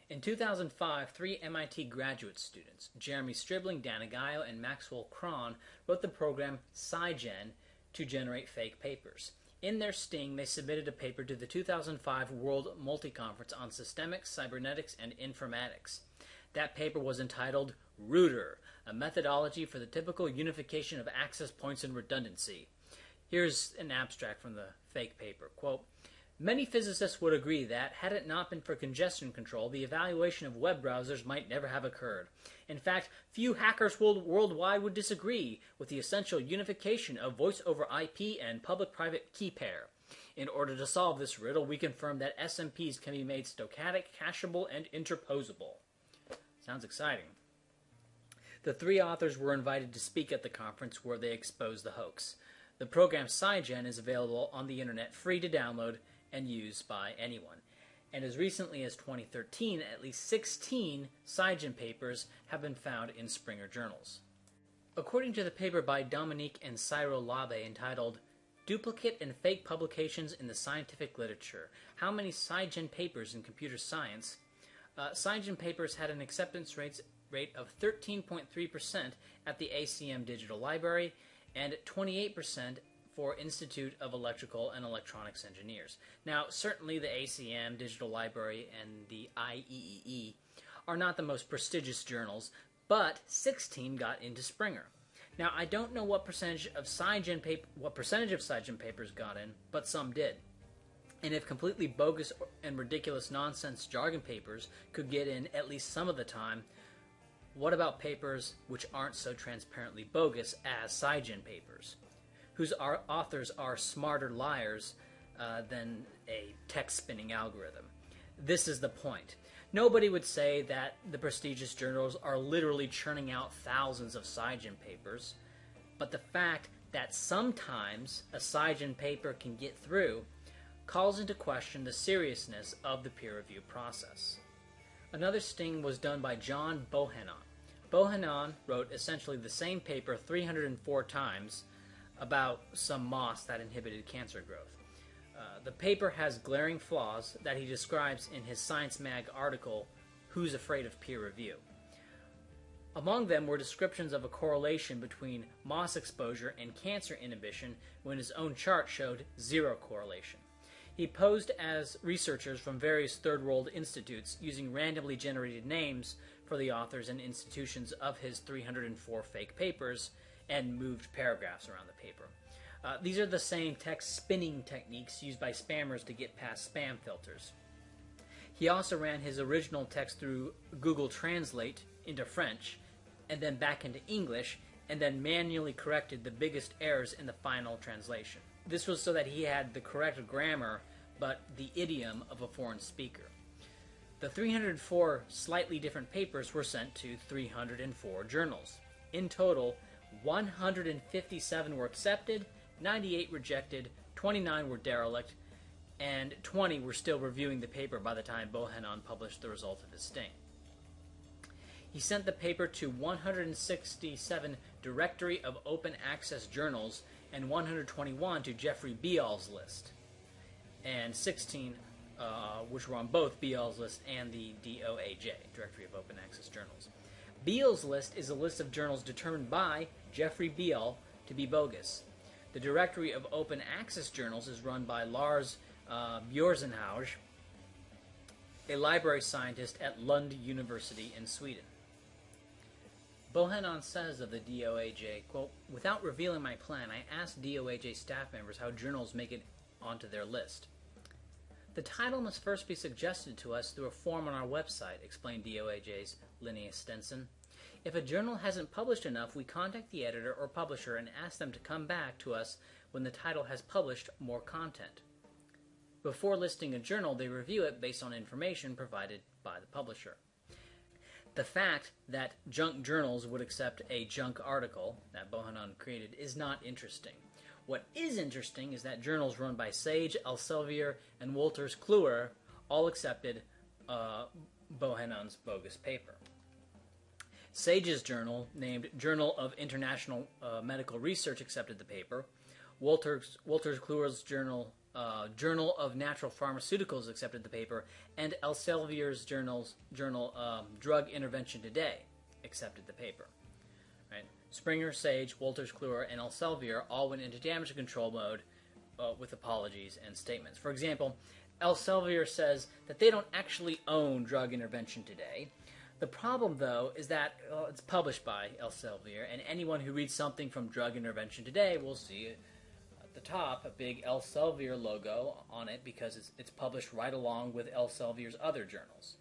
In 2005, three MIT graduate students, Jeremy Stribling, Dana Gaio, and Maxwell Cron, wrote the program SciGen to generate fake papers. In their sting, they submitted a paper to the 2005 World Multi-Conference on Systemics, Cybernetics, and Informatics. That paper was entitled Router, a methodology for the typical unification of access points and redundancy. Here's an abstract from the fake paper. Quote, many physicists would agree that, had it not been for congestion control, the evaluation of web browsers might never have occurred. In fact, few hackers worldwide would disagree with the essential unification of voice over IP and public-private key pair. In order to solve this riddle, we confirm that SMPs can be made stochastic, cacheable, and interposable. Sounds exciting. The three authors were invited to speak at the conference where they exposed the hoax. The program SciGen is available on the internet, free to download and use by anyone. And as recently as 2013, at least 16 SciGen papers have been found in Springer journals. According to the paper by Dominique and Cyril Labe entitled Duplicate and Fake Publications in the Scientific Literature, How Many SciGen Papers in Computer Science? SciGen papers had an acceptance rate of 13.3% at the ACM Digital Library and 28% for Institute of Electrical and Electronics Engineers. Now, certainly the ACM Digital Library and the IEEE are not the most prestigious journals, but 16 got into Springer. Now, I don't know what percentage of SciGen papers got in, but some did. And if completely bogus and ridiculous nonsense jargon papers could get in at least some of the time, what about papers which aren't so transparently bogus as SciGen papers, whose authors are smarter liars than a text-spinning algorithm? This is the point. Nobody would say that the prestigious journals are literally churning out thousands of SciGen papers, but the fact that sometimes a SciGen paper can get through calls into question the seriousness of the peer review process. Another sting was done by John Bohannon. Bohannon wrote essentially the same paper 304 times about some moss that inhibited cancer growth. The paper has glaring flaws that he describes in his Science Mag article, Who's Afraid of Peer Review? Among them were descriptions of a correlation between moss exposure and cancer inhibition when his own chart showed zero correlation. He posed as researchers from various third world institutes using randomly generated names for the authors and institutions of his 304 fake papers and moved paragraphs around the paper. These are the same text spinning techniques used by spammers to get past spam filters. He also ran his original text through Google Translate into French and then back into English, and then manually corrected the biggest errors in the final translation. This was so that he had the correct grammar, but the idiom of a foreign speaker. The 304 slightly different papers were sent to 304 journals. In total, 157 were accepted, 98 rejected, 29 were derelict, and 20 were still reviewing the paper by the time Bohannon published the result of his sting. He sent the paper to 167 Directory of Open Access Journals and 121 to Jeffrey Beall's list, and 16 which were on both Beall's list and the DOAJ, Directory of Open Access Journals. Beall's list is a list of journals determined by Jeffrey Beall to be bogus. The Directory of Open Access Journals is run by Lars Björzenhauge, a library scientist at Lund University in Sweden. Bohannon says of the DOAJ, quote, without revealing my plan, I asked DOAJ staff members how journals make it onto their list. The title must first be suggested to us through a form on our website, explained DOAJ's Linnea Stenson. If a journal hasn't published enough, we contact the editor or publisher and ask them to come back to us when the title has published more content. Before listing a journal, they review it based on information provided by the publisher. The fact that junk journals would accept a junk article that Bohannon created is not interesting. What is interesting is that journals run by Sage, Elsevier, and Wolters Kluwer all accepted Bohannon's bogus paper. Sage's journal, named Journal of International Medical Research, accepted the paper. Wolters Kluwer's journal Journal of Natural Pharmaceuticals accepted the paper, and Elsevier's journal Drug Intervention Today accepted the paper. Right? Springer, Sage, Wolters Kluwer, and Elsevier all went into damage control mode with apologies and statements. For example, Elsevier says that they don't actually own Drug Intervention Today. The problem, though, is that it's published by Elsevier, and anyone who reads something from Drug Intervention Today will see at the top a big Elsevier logo on it because it's published right along with Elsevier's other journals.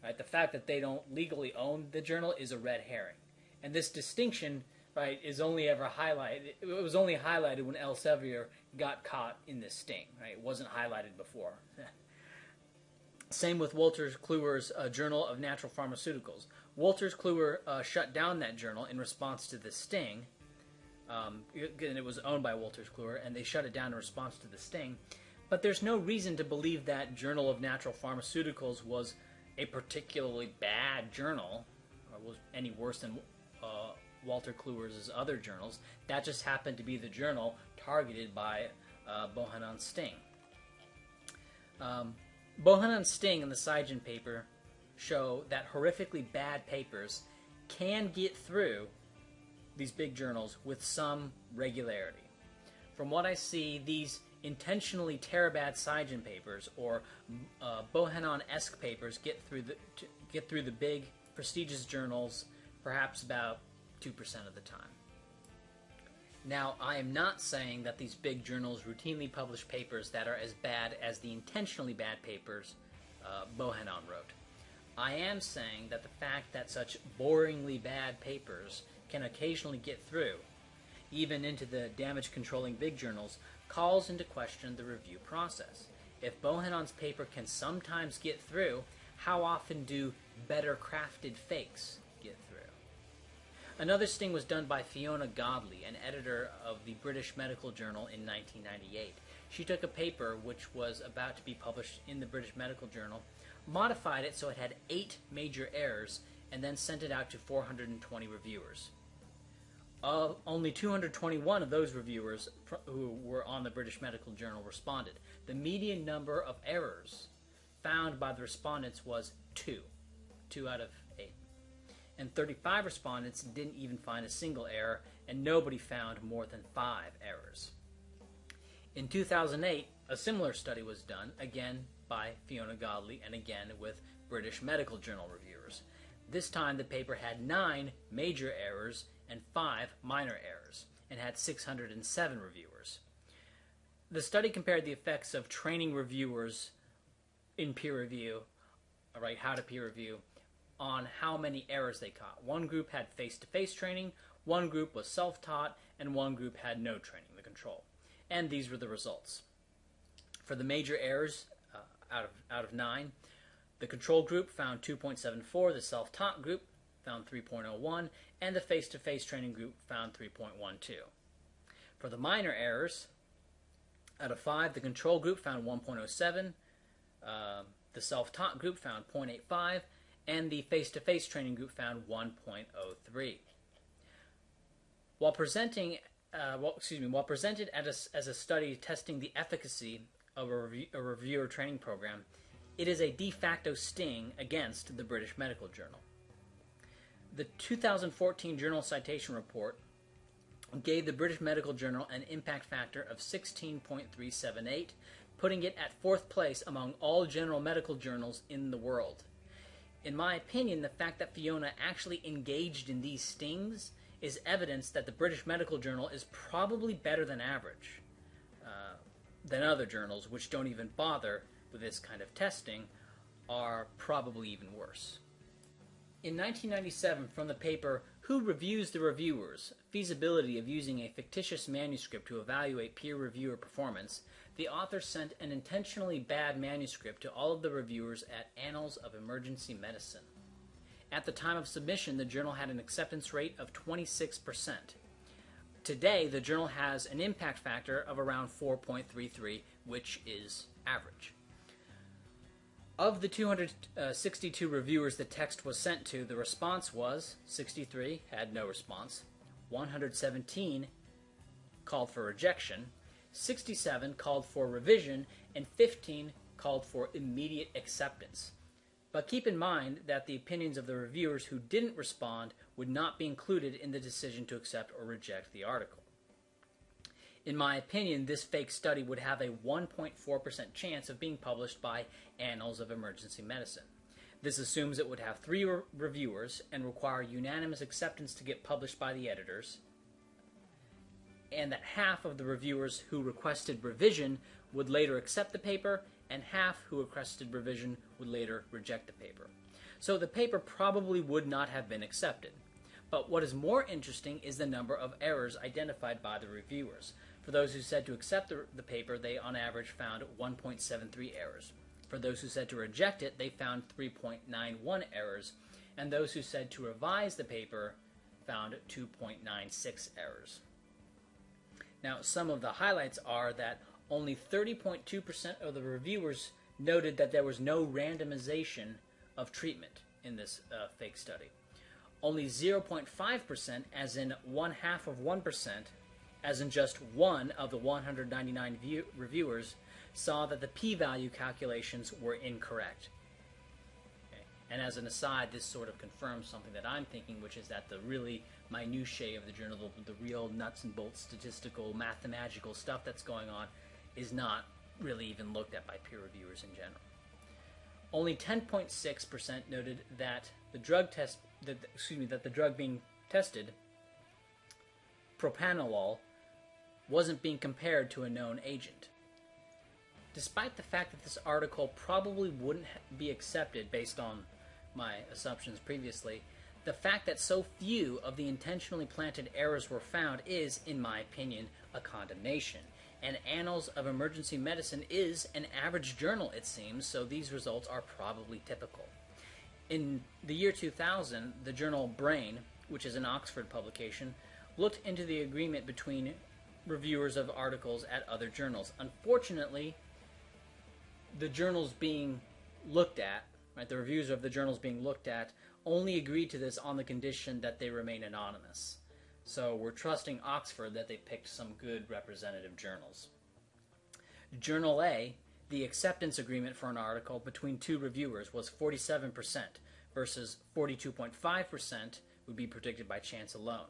Right? The fact that they don't legally own the journal is a red herring, and this distinction, right, is only ever highlighted. It was only highlighted when Elsevier got caught in this sting. Right? It wasn't highlighted before. Same with Wolters Kluwer's Journal of Natural Pharmaceuticals. Wolters Kluwer shut down that journal in response to the sting. And it was owned by Wolters Kluwer, and they shut it down in response to the sting. But there's no reason to believe that Journal of Natural Pharmaceuticals was a particularly bad journal, or was any worse than Walter Kluwer's other journals. That just happened to be the journal targeted by Bohannon's sting. Bohannon's sting and the Saigen paper show that horrifically bad papers can get through these big journals with some regularity. From what I see, these intentionally terabad Saigen papers or Bohannon-esque papers get through the big prestigious journals perhaps about 2% of the time. Now, I am not saying that these big journals routinely publish papers that are as bad as the intentionally bad papers Bohannon wrote. I am saying that the fact that such boringly bad papers can occasionally get through, even into the damage-controlling big journals, calls into question the review process. If Bohannon's paper can sometimes get through, how often do better-crafted fakes get through? Another sting was done by Fiona Godley, an editor of the British Medical Journal in 1998. She took a paper which was about to be published in the British Medical Journal, modified it so it had 8 major errors, and then sent it out to 420 reviewers. Only 221 of those reviewers who were on the British Medical Journal responded. The median number of errors found by the respondents was 2 out of 8. And 35 respondents didn't even find a single error, and nobody found more than 5 errors. In 2008, a similar study was done, again by Fiona Godley, and again with British Medical Journal reviewers. This time the paper had 9 major errors and 5 minor errors, and had 607 reviewers. The study compared the effects of training reviewers in peer review, right, how to peer review, on how many errors they caught. One group had face-to-face training, one group was self-taught, and one group had no training, the control. And these were the results. For the major errors, out of 9, the control group found 2.74, the self-taught group found 3.01, and the face-to-face training group found 3.12. For the minor errors, out of 5, the control group found 1.07, the self-taught group found 0.85, and the face-to-face training group found 1.03. While presented as a study testing the efficacy of a reviewer training program, it is a de facto sting against the British Medical Journal. The 2014 Journal Citation Report gave the British Medical Journal an impact factor of 16.378, putting it at 4th place among all general medical journals in the world. In my opinion, the fact that Fiona actually engaged in these stings is evidence that the British Medical Journal is probably better than average, than other journals, which don't even bother with this kind of testing, are probably even worse. In 1997, from the paper Who Reviews the Reviewers? Feasibility of Using a Fictitious Manuscript to Evaluate Peer Reviewer Performance, the author sent an intentionally bad manuscript to all of the reviewers at Annals of Emergency Medicine. At the time of submission, the journal had an acceptance rate of 26%. Today, the journal has an impact factor of around 4.33, which is average. Of the 262 reviewers the text was sent to, the response was 63 had no response, 117 called for rejection, 67 called for revision, and 15 called for immediate acceptance. But keep in mind that the opinions of the reviewers who didn't respond would not be included in the decision to accept or reject the article. In my opinion, this fake study would have a 1.4% chance of being published by Annals of Emergency Medicine. This assumes it would have 3 reviewers and require unanimous acceptance to get published by the editors, and that half of the reviewers who requested revision would later accept the paper, and half who requested revision would later reject the paper. So the paper probably would not have been accepted. But what is more interesting is the number of errors identified by the reviewers. For those who said to accept the paper, they on average found 1.73 errors. For those who said to reject it, they found 3.91 errors, and those who said to revise the paper found 2.96 errors. Now, some of the highlights are that only 30.2% of the reviewers noted that there was no randomization of treatment in this fake study. Only 0.5%, as in 1/2 as in just one of the 199 reviewers, saw that the p-value calculations were incorrect. Okay. And as an aside, this sort of confirms something that I'm thinking, which is that the really minutiae of the journal, the real nuts and bolts statistical, mathematical stuff that's going on, is not really even looked at by peer reviewers in general. Only 10.6% noted that the drug that the drug being tested, propranolol, wasn't being compared to a known agent. Despite the fact that this article probably wouldn't be accepted based on my assumptions previously, the fact that so few of the intentionally planted errors were found is, in my opinion, a condemnation. And Annals of Emergency Medicine is an average journal, it seems, so these results are probably typical. In the year 2000, the journal Brain, which is an Oxford publication, looked into the agreement between reviewers of articles at other journals. Unfortunately, the journals being looked at, right, the reviews of the journals being looked at, only agreed to this on the condition that they remain anonymous. So we're trusting Oxford that they picked some good representative journals. Journal A, the acceptance agreement for an article between 2 reviewers was 47% versus 42.5% would be predicted by chance alone.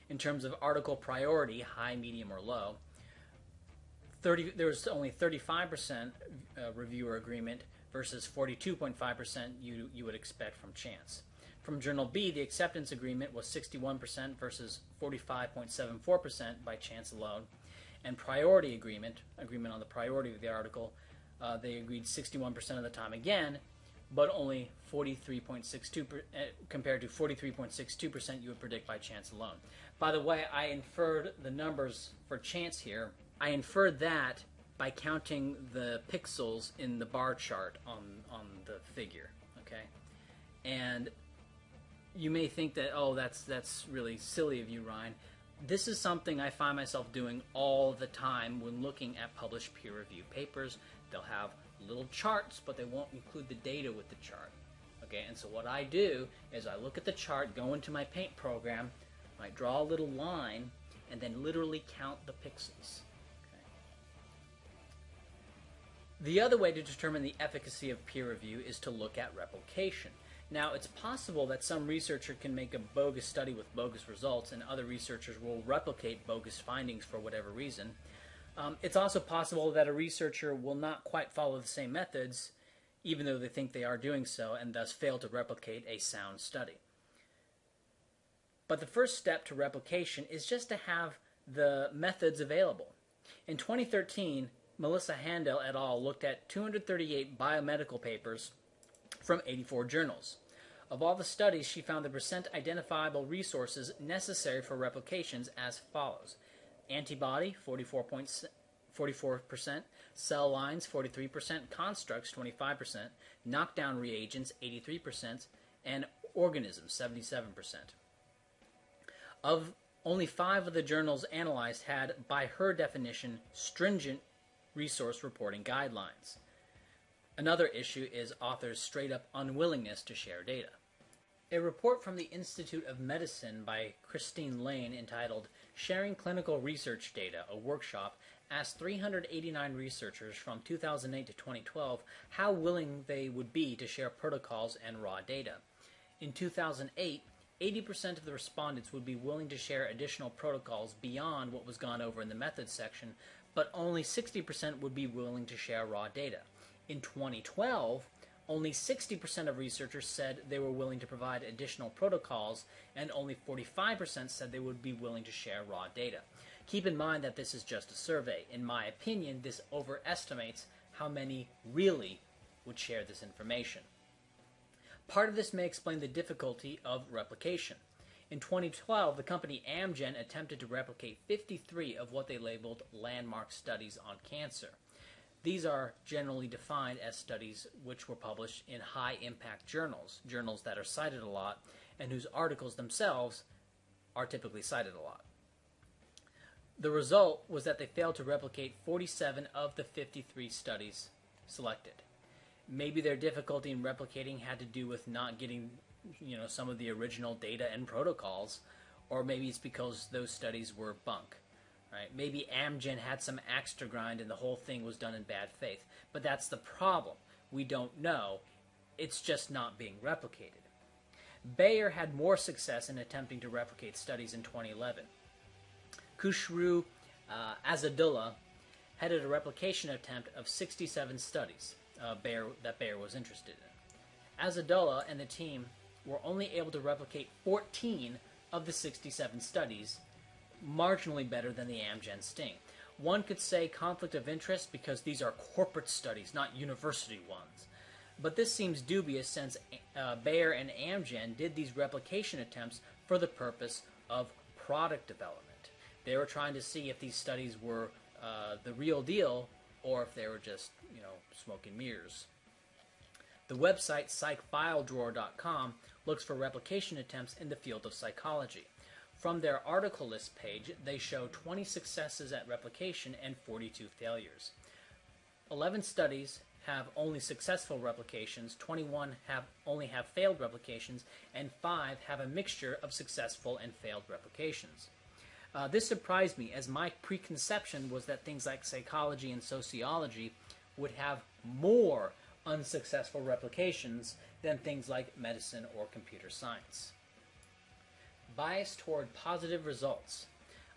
In terms of article priority, high, medium, or low, there was only 35% reviewer agreement versus 42.5% you would expect from chance. From Journal B, the acceptance agreement was 61% versus 45.74% by chance alone. And priority agreement on the priority of the article, they agreed 61% of the time again, but only 43.62% compared to 43.62% you would predict by chance alone. By the way, I inferred the numbers for chance here. I inferred that by counting the pixels in the bar chart on the figure, okay? And you may think that, oh, that's really silly of you, Ryan. This is something I find myself doing all the time when looking at published peer-reviewed papers. They'll have little charts, but they won't include the data with the chart. Okay, and so what I do is I look at the chart, go into my paint program, I draw a little line, and then literally count the pixels. Okay. The other way to determine the efficacy of peer review is to look at replication. Now, it's possible that some researcher can make a bogus study with bogus results, and other researchers will replicate bogus findings for whatever reason. It's also possible that a researcher will not quite follow the same methods, even though they think they are doing so, and thus fail to replicate a sound study. But the first step to replication is just to have the methods available. In 2013, Melissa Handel et al. Looked at 238 biomedical papers from 84 journals. Of all the studies, she found the percent identifiable resources necessary for replications as follows. Antibody, 44%, cell lines, 43%, constructs, 25%, knockdown reagents, 83%, and organisms, 77%. Of only 5 of the journals analyzed had, by her definition, stringent resource reporting guidelines. Another issue is authors' straight-up unwillingness to share data. A report from the Institute of Medicine by Christine Lane entitled Sharing Clinical Research Data, a Workshop, asked 389 researchers from 2008 to 2012 how willing they would be to share protocols and raw data. In 2008, 80% of the respondents would be willing to share additional protocols beyond what was gone over in the methods section, but only 60% would be willing to share raw data. In 2012, only 60% of researchers said they were willing to provide additional protocols, and only 45% said they would be willing to share raw data. Keep in mind that this is just a survey. In my opinion, this overestimates how many really would share this information. Part of this may explain the difficulty of replication. In 2012, the company Amgen attempted to replicate 53 of what they labeled landmark studies on cancer. These are generally defined as studies which were published in high-impact journals, journals that are cited a lot, and whose articles themselves are typically cited a lot. The result was that they failed to replicate 47 of the 53 studies selected. Maybe their difficulty in replicating had to do with not getting, some of the original data and protocols, or maybe it's because those studies were bunk. Right? Maybe Amgen had some axe to grind and the whole thing was done in bad faith. But that's the problem. We don't know. It's just not being replicated. Bayer had more success in attempting to replicate studies in 2011. Khushru Azzadullah headed a replication attempt of 67 studies that Bayer was interested in. Azzadullah and the team were only able to replicate 14 of the 67 studies, marginally better than the Amgen sting. One could say conflict of interest because these are corporate studies, not university ones. But this seems dubious since Bayer and Amgen did these replication attempts for the purpose of product development. They were trying to see if these studies were the real deal or if they were just, smoke and mirrors. The website psychfiledrawer.com looks for replication attempts in the field of psychology. From their article list page, they show 20 successes at replication and 42 failures. 11 studies have only successful replications, 21 only have failed replications, and 5 have a mixture of successful and failed replications. This surprised me, as my preconception was that things like psychology and sociology would have more unsuccessful replications than things like medicine or computer science. Bias toward positive results.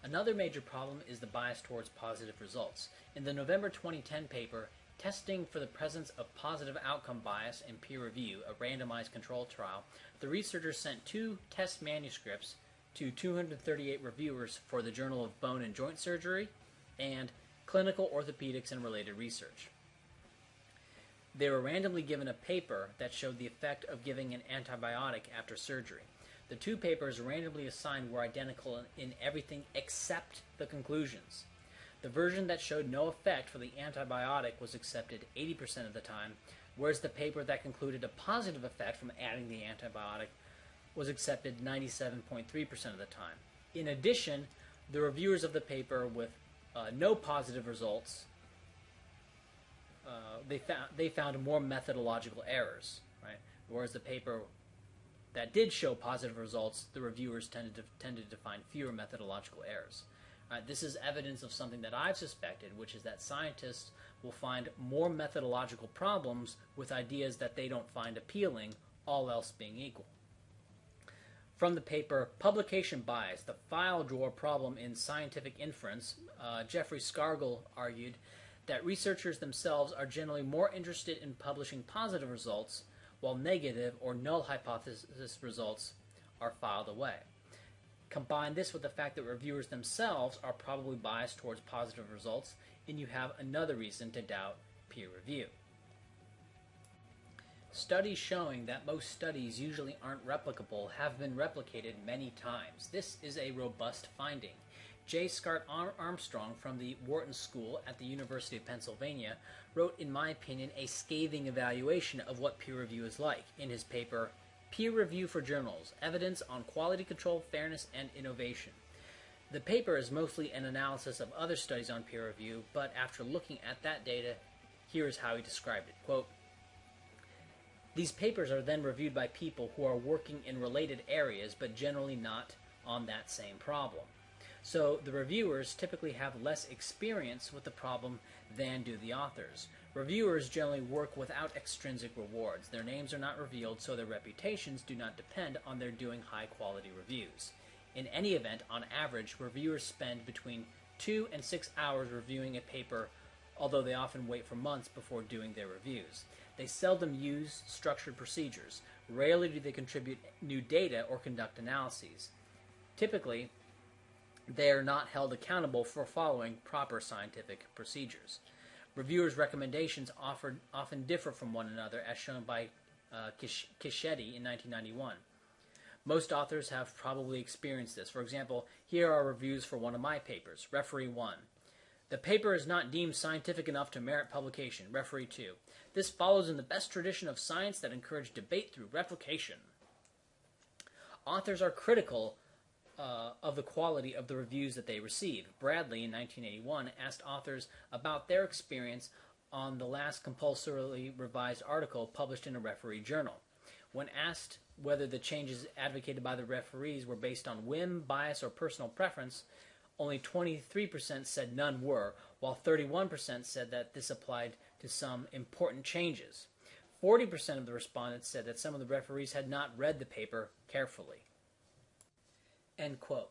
Another major problem is the bias towards positive results. In the November 2010 paper, Testing for the Presence of Positive Outcome Bias in Peer Review, a randomized controlled trial, the researchers sent 2 test manuscripts to 238 reviewers for the Journal of Bone and Joint Surgery and Clinical Orthopedics and Related Research. They were randomly given a paper that showed the effect of giving an antibiotic after surgery. The 2 papers randomly assigned were identical in everything except the conclusions. The version that showed no effect for the antibiotic was accepted 80% of the time, whereas the paper that concluded a positive effect from adding the antibiotic was accepted 97.3% of the time. In addition, the reviewers of the paper with no positive results, they found more methodological errors, right? Whereas the paper that did show positive results, the reviewers tended to find fewer methodological errors. This is evidence of something that I've suspected, which is that scientists will find more methodological problems with ideas that they don't find appealing, all else being equal. From the paper Publication Bias, the File Drawer Problem in Scientific Inference, Jeffrey Scargill argued that researchers themselves are generally more interested in publishing positive results, while negative or null hypothesis results are filed away. Combine this with the fact that reviewers themselves are probably biased towards positive results, and you have another reason to doubt peer review. Studies showing that most studies usually aren't replicable have been replicated many times. This is a robust finding. J. Scott Armstrong from the Wharton School at the University of Pennsylvania wrote, in my opinion, a scathing evaluation of what peer review is like in his paper, Peer Review for Journals, Evidence on Quality Control, Fairness, and Innovation. The paper is mostly an analysis of other studies on peer review, but after looking at that data, here is how he described it. Quote, "These papers are then reviewed by people who are working in related areas, but generally not on that same problem. So the reviewers typically have less experience with the problem than do the authors. Reviewers generally work without extrinsic rewards. Their names are not revealed, so their reputations do not depend on their doing high-quality reviews. In any event, on average, reviewers spend between 2 and 6 hours reviewing a paper, although they often wait for months before doing their reviews. They seldom use structured procedures. Rarely do they contribute new data or conduct analyses. Typically, they are not held accountable for following proper scientific procedures. Reviewers' recommendations often differ from one another, as shown by Kischetti in 1991. Most authors have probably experienced this. For example, here are reviews for one of my papers. Referee 1. The paper is not deemed scientific enough to merit publication. Referee 2. This follows in the best tradition of science that encouraged debate through replication. Authors are critical of the quality of the reviews that they receive. Bradley, in 1981, asked authors about their experience on the last compulsorily revised article published in a referee journal. When asked whether the changes advocated by the referees were based on whim, bias, or personal preference, only 23% said none were, while 31% said that this applied to some important changes. 40% of the respondents said that some of the referees had not read the paper carefully. End quote.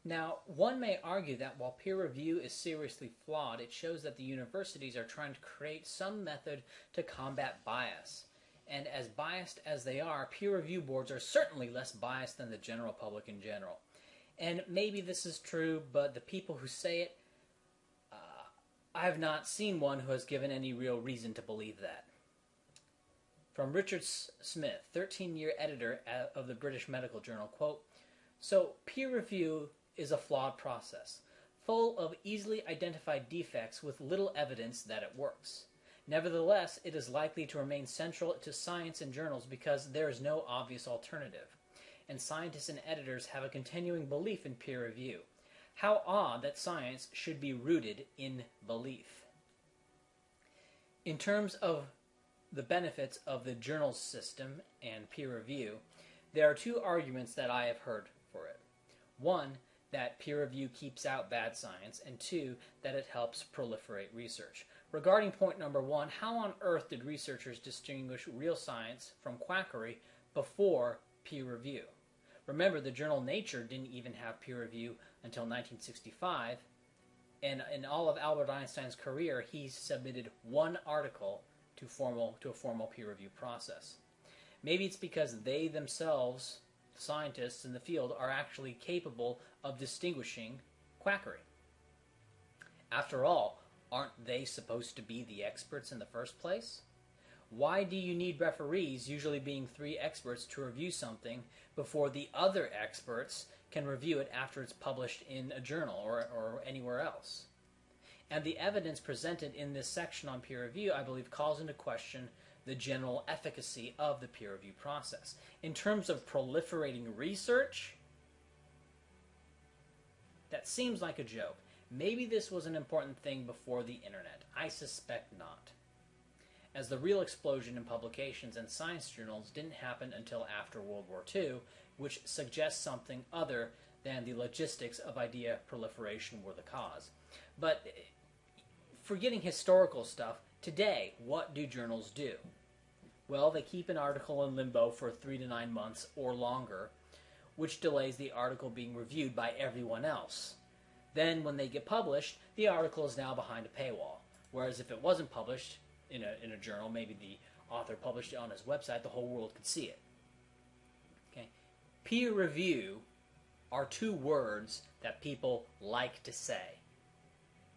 Now, one may argue that while peer review is seriously flawed, it shows that the universities are trying to create some method to combat bias. And as biased as they are, peer review boards are certainly less biased than the general public in general. And maybe this is true, but the people who say it, I have not seen one who has given any real reason to believe that. From Richard Smith, 13-year editor of the British Medical Journal, quote, "So peer review is a flawed process, full of easily identified defects with little evidence that it works. Nevertheless, it is likely to remain central to science and journals because there is no obvious alternative. And scientists and editors have a continuing belief in peer review. How odd that science should be rooted in belief." In terms of the benefits of the journal system and peer review, there are two arguments that I have heard for it. One, that peer review keeps out bad science, and two, that it helps proliferate research. Regarding point number one, how on earth did researchers distinguish real science from quackery before peer review? Remember, the journal Nature didn't even have peer review until 1965, and in all of Albert Einstein's career, he submitted one article to a formal peer review process. Maybe it's because they themselves, scientists in the field, are actually capable of distinguishing quackery. After all, aren't they supposed to be the experts in the first place? Why do you need referees, usually being 3 experts, to review something before the other experts can review it after it's published in a journal or anywhere else? And the evidence presented in this section on peer review, I believe, calls into question the general efficacy of the peer review process. In terms of proliferating research, that seems like a joke. Maybe this was an important thing before the internet. I suspect not, as the real explosion in publications and science journals didn't happen until after World War II, which suggests something other than the logistics of idea proliferation were the cause. But forgetting historical stuff, today, what do journals do? Well, they keep an article in limbo for 3 to 9 months or longer, which delays the article being reviewed by everyone else. Then, when they get published, the article is now behind a paywall. Whereas if it wasn't published in a journal, maybe the author published it on his website, the whole world could see it. Okay? Peer review are 2 words that people like to say.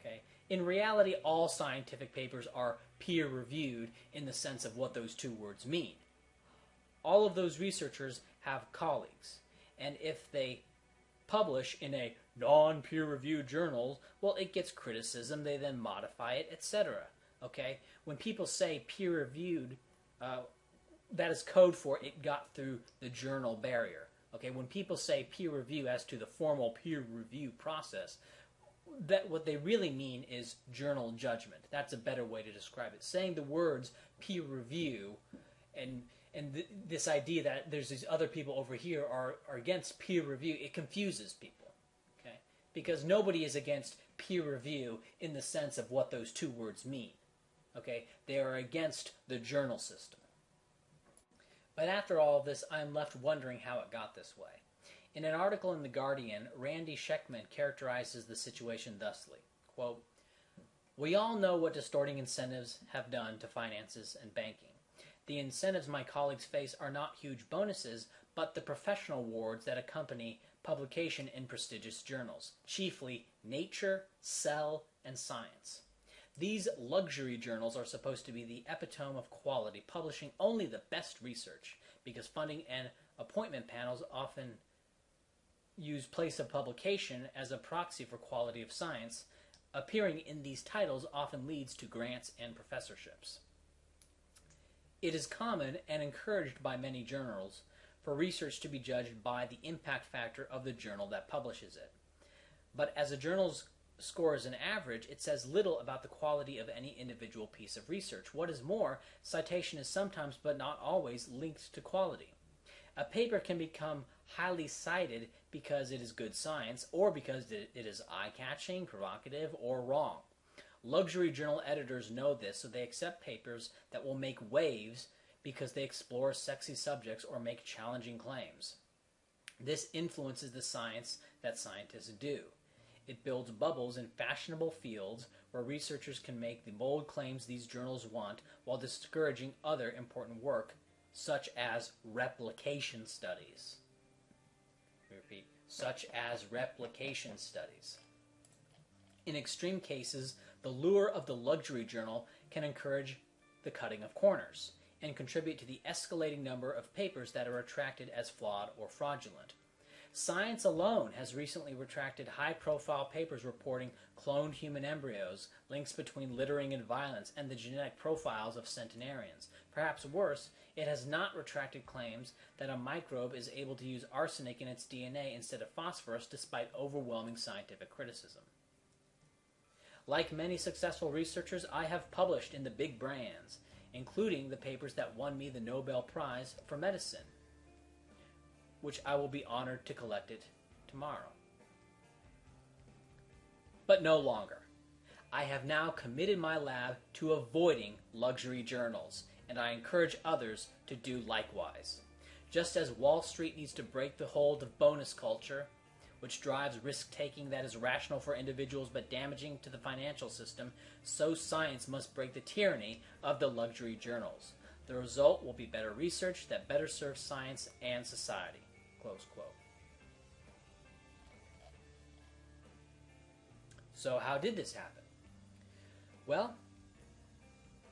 Okay? In reality, all scientific papers are peer-reviewed in the sense of what those 2 words mean. All of those researchers have colleagues, and if they publish in a non-peer-reviewed journal, well, it gets criticism, they then modify it, etc. Okay? When people say peer-reviewed, that is code for it got through the journal barrier. Okay? When people say peer review as to the formal peer review process, that what they really mean is journal judgment. That's a better way to describe it. Saying the words peer review and this idea that there's these other people over here are against peer review, it confuses people. Okay? because nobody is against peer review in the sense of what those two words mean. Okay, they are against the journal system. But after all of this, I am left wondering how it got this way. In an article in The Guardian, Randy Schekman characterizes the situation thusly, quote, "We all know what distorting incentives have done to finances and banking. The incentives my colleagues face are not huge bonuses, but the professional awards that accompany publication in prestigious journals, chiefly Nature, Cell, and Science. These luxury journals are supposed to be the epitome of quality, publishing only the best research, because funding and appointment panels often use place of publication as a proxy for quality of science. Appearing in these titles often leads to grants and professorships. It is common and encouraged by many journals for research to be judged by the impact factor of the journal that publishes it. But as a journal's scores an average, it says little about the quality of any individual piece of research. What is more, citation is sometimes, but not always, linked to quality. A paper can become highly cited because it is good science, or because it is eye-catching, provocative, or wrong. Luxury journal editors know this, so they accept papers that will make waves because they explore sexy subjects or make challenging claims. This influences the science that scientists do. It builds bubbles in fashionable fields where researchers can make the bold claims these journals want while discouraging other important work, such as replication studies. Repeat, such as replication studies. In extreme cases, the lure of the luxury journal can encourage the cutting of corners and contribute to the escalating number of papers that are attracted as flawed or fraudulent. Science alone has recently retracted high-profile papers reporting cloned human embryos, links between littering and violence, and the genetic profiles of centenarians. Perhaps worse, it has not retracted claims that a microbe is able to use arsenic in its DNA instead of phosphorus despite overwhelming scientific criticism. Like many successful researchers, I have published in the big brands, including the papers that won me the Nobel Prize for Medicine, which I will be honored to collect it tomorrow. But no longer. I have now committed my lab to avoiding luxury journals, and I encourage others to do likewise. Just as Wall Street needs to break the hold of bonus culture, which drives risk-taking that is rational for individuals but damaging to the financial system, so science must break the tyranny of the luxury journals. The result will be better research that better serves science and society." Close quote. So how did this happen? Well,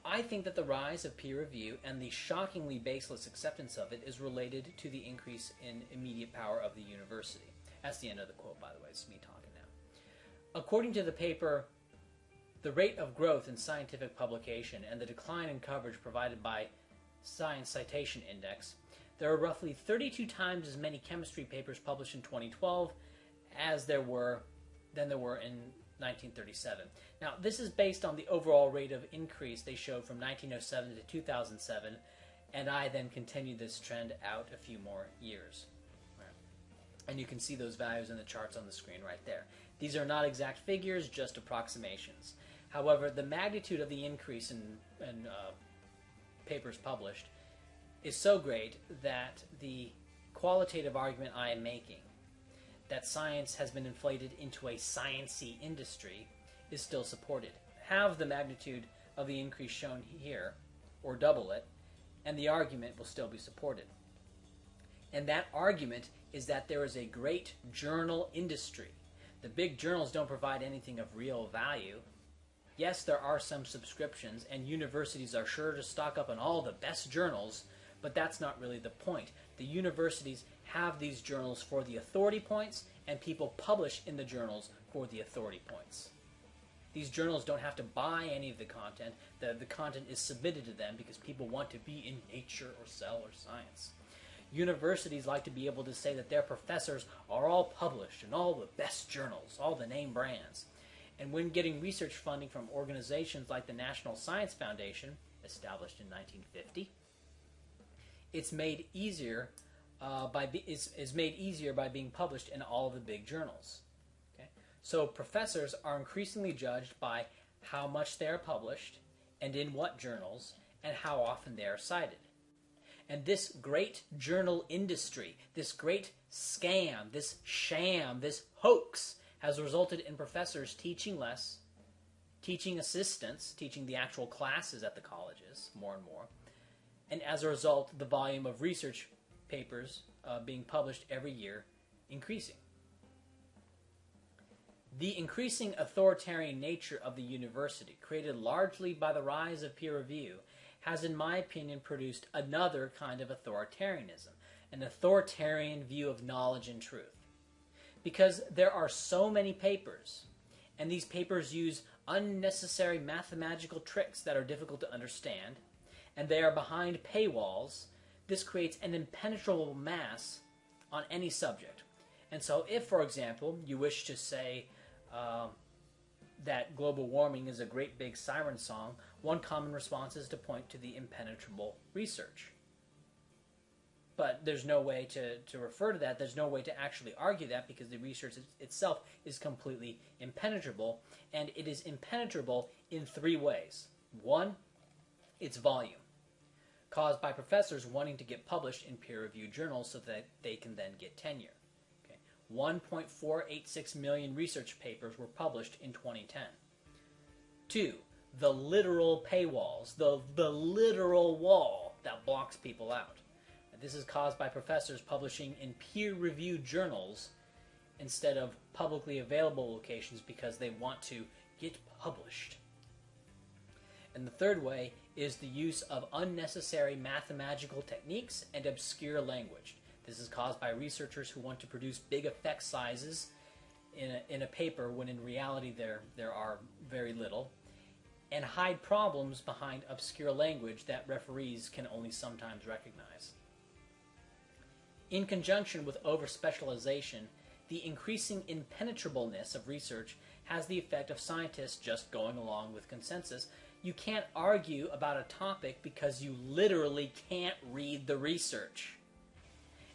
I think that the rise of peer review and the shockingly baseless acceptance of it is related to the increase in immediate power of the university. That's the end of the quote, by the way. It's me talking now. According to the paper, the rate of growth in scientific publication and the decline in coverage provided by Science Citation Index, there are roughly 32 times as many chemistry papers published in 2012 as there were in 1937. Now, this is based on the overall rate of increase they showed from 1907 to 2007, and I then continued this trend out a few more years. And you can see those values in the charts on the screen right there. These are not exact figures, just approximations. However, the magnitude of the increase in papers published is so great that the qualitative argument I am making, that science has been inflated into a science-y industry, is still supported. Have the magnitude of the increase shown here, or double it, and the argument will still be supported. And that argument is that there is a great journal industry. The big journals don't provide anything of real value. Yes, there are some subscriptions, and universities are sure to stock up on all the best journals, but that's not really the point. The universities have these journals for the authority points, and people publish in the journals for the authority points. These journals don't have to buy any of the content. The content is submitted to them because people want to be in Nature or Cell or Science. Universities like to be able to say that their professors are all published in all the best journals, all the name brands. And when getting research funding from organizations like the National Science Foundation, established in 1950, it's made easier by being published in all of the big journals. Okay? So professors are increasingly judged by how much they are published and in what journals and how often they are cited. And this great journal industry, this great scam, this sham, this hoax has resulted in professors teaching less, teaching assistants, teaching the actual classes at the colleges more and more, and as a result, the volume of research papers being published every year increasing. The increasing authoritarian nature of the university, created largely by the rise of peer review, has, in my opinion, produced another kind of authoritarianism, an authoritarian view of knowledge and truth. Because there are so many papers, and these papers use unnecessary mathematical tricks that are difficult to understand, and they are behind paywalls, this creates an impenetrable mass on any subject. And so if, for example, you wish to say that global warming is a great big siren song, one common response is to point to the impenetrable research. But there's no way to refer to that. There's no way to actually argue that because the research itself is completely impenetrable, and it is impenetrable in three ways. One, its volume, caused by professors wanting to get published in peer-reviewed journals so that they can then get tenure. 1.486 million research papers were published in 2010. 2, the literal paywalls, the literal wall that blocks people out. This is caused by professors publishing in peer-reviewed journals instead of publicly available locations because they want to get published. And the third way is the use of unnecessary mathematical techniques and obscure language. This is caused by researchers who want to produce big effect sizes in a paper when in reality there are very little, and hide problems behind obscure language that referees can only sometimes recognize. In conjunction with over-specialization, the increasing impenetrableness of research has the effect of scientists just going along with consensus. You can't argue about a topic because you literally can't read the research.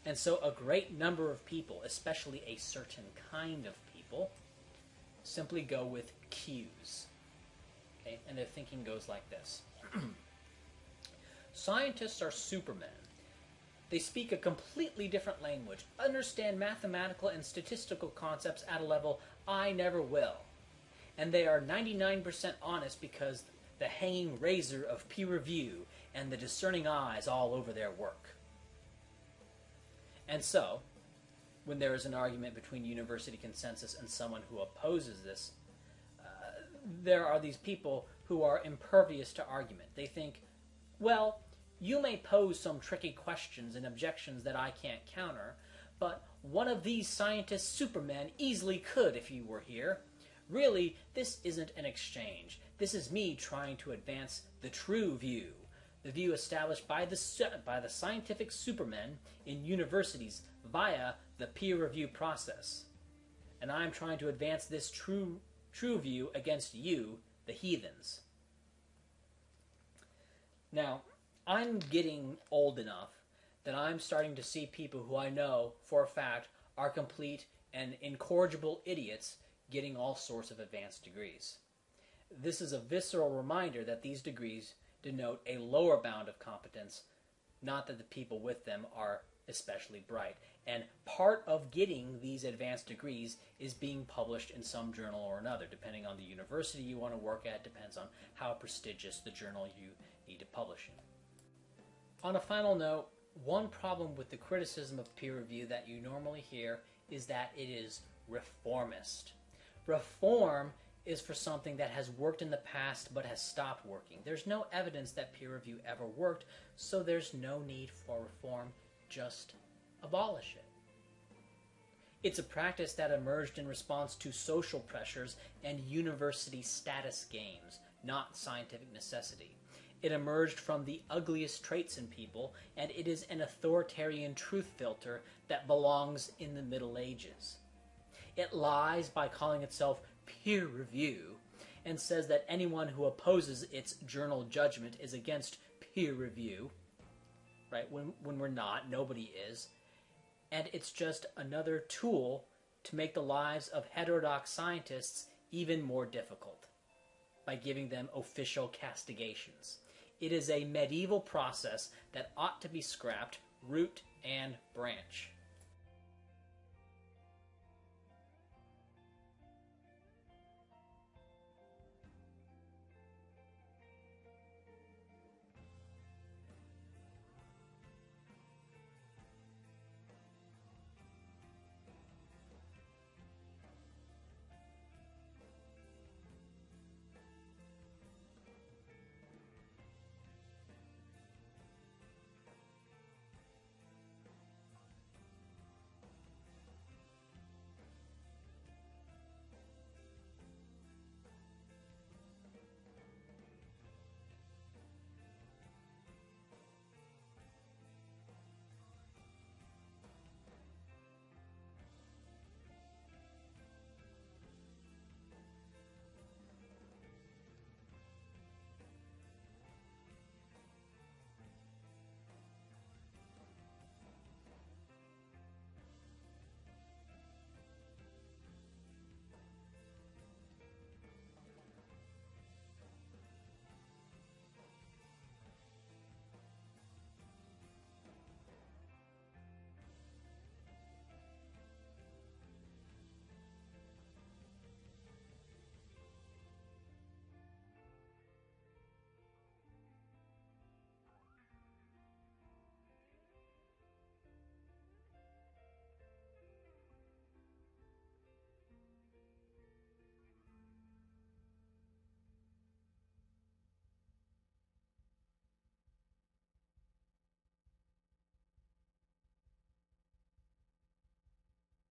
And so a great number of people, especially a certain kind of people, simply go with cues. Okay? And their thinking goes like this. Scientists are supermen. They speak a completely different language, understand mathematical and statistical concepts at a level I never will. And they are 99% honest because the hanging razor of peer review and the discerning eyes all over their work. And so, when there is an argument between university consensus and someone who opposes this, there are these people who are impervious to argument. They think, well, you may pose some tricky questions and objections that I can't counter, but one of these scientist supermen easily could if you were here. Really, this isn't an exchange. This is me trying to advance the true view. The view established by the scientific supermen in universities via the peer review process. And I'm trying to advance this true view against you, the heathens. Now, I'm getting old enough that I'm starting to see people who I know for a fact are complete and incorrigible idiots getting all sorts of advanced degrees. This is a visceral reminder that these degrees denote a lower bound of competence, not that the people with them are especially bright. And part of getting these advanced degrees is being published in some journal or another, depending on the university you want to work at, depends on how prestigious the journal you need to publish in. On a final note, one problem with the criticism of peer review that you normally hear is that it is reformist. Reform is for something that has worked in the past but has stopped working. There's no evidence that peer review ever worked, so there's no need for reform. Just abolish it. It's a practice that emerged in response to social pressures and university status games, not scientific necessity. It emerged from the ugliest traits in people, and it is an authoritarian truth filter that belongs in the Middle Ages. It lies by calling itself peer review and says that anyone who opposes its journal judgment is against peer review, right? When we're not, nobody is. And it's just another tool to make the lives of heterodox scientists even more difficult by giving them official castigations. It is a medieval process that ought to be scrapped root and branch.